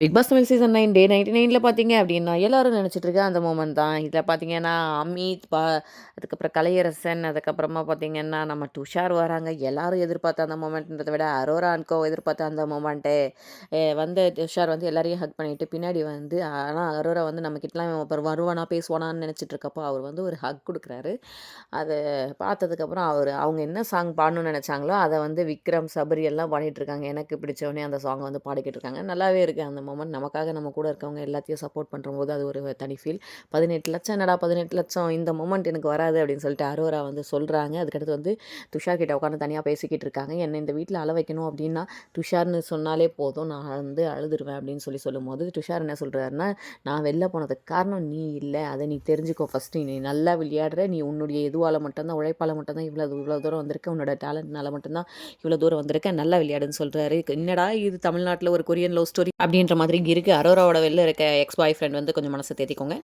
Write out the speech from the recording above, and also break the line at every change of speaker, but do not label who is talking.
Big pass Tamil season 9 டே 99ல பார்த்தீங்க அப்படின்னா, எல்லாரும் நெனச்சிட்டு இருக்க அந்த மொமெண்ட் தான். இதில பார்த்தீங்கன்னா, அமித், அதுக்கப்புறம் கலையரசன், அதுக்கப்புறமா பார்த்தீங்கன்னா, நம்ம துஷார் வராங்க. எல்லாரும் எதிர்பார்த்த அந்த மொமெண்ட்ன்றத விட, அரோரா அண்ட் கோ எதிர்பார்த்த அந்த மொமெண்ட்டு. வந்து துஷார் வந்து எல்லாரையும் ஹக் பண்ணிட்டு, பின்னாடி வந்து ஆனா அரோரா வந்து நம்மகிட்டலாம் அப்புறம் வருவானா, பேசுவானான்னு நெனச்சிட்டு இருக்கப்போ, அவர் வந்து ஒரு ஹக் குடுக்குறாரு. அத பார்த்ததுக்கப்புறம் அவங்க என்ன சாங் பாடணும்னு நெனச்சாங்களோ, அத வந்து விக்ரம், சபரி எல்லாம் பாடிட்டுருக்காங்க. எனக்கு பிடிச்சவனே அந்த சாங்க வந்து பாடிக்கிட்டு இருக்காங்க. நல்லாவே இருக்கு அந்த மொமெண்ட். நமக்காக நம்ம கூட இருக்கவங்க எல்லாத்தையும் சப்போர்ட் பண்ணும்போது, அது ஒரு தனி ஃபீல். 18,00,000 என்னடா 18,00,000 இந்த மொமெண்ட் எனக்கு வராது அப்படின்னு சொல்லிட்டு அரோரா வந்து சொல்றாங்க. அதுக்கடுத்து வந்து துஷார் கிட்ட உட்காந்து தனியா பேசிக்கிட்டு இருக்காங்க. என்ன இந்த வீட்ல அழ வைக்கணும் அப்படின்னா, துஷார்ன்னு சொன்னாலே போதும் நான் வந்து அழுதுருவேன் அப்படின்னு சொல்லும்போது, துஷார் என்ன சொல்றாருன்னா, நான் வெளில போனதுக்கு காரணம் நீ இல்ல. அத நீ தெரிஞ்சுக்கோ ஃபர்ஸ்ட்டு. நீ நல்லா விளையாடுற. நீ உன்னுடைய இதுவால மட்டும் தான் உழைப்பால மட்டும் தான் இவ்வளோ தூரம் வந்திருக்க. உன்னோட டேலண்ட்னால மட்டும் தான் இவ்வளோ தூரம் வந்திருக்க. நல்லா விளையாடுன்னு சொல்றாரு. என்னடா இது தமிழ்நாட்டுல ஒரு கொரியன் லவ் ஸ்டோரி அப்படின்ற மாதிரி இருக்கு. அரோராவோட வெளில இருக்க எக்ஸ் பாய் ஃப்ரெண்ட் வந்து கொஞ்சம் மனச தேத்திக்கோங்க.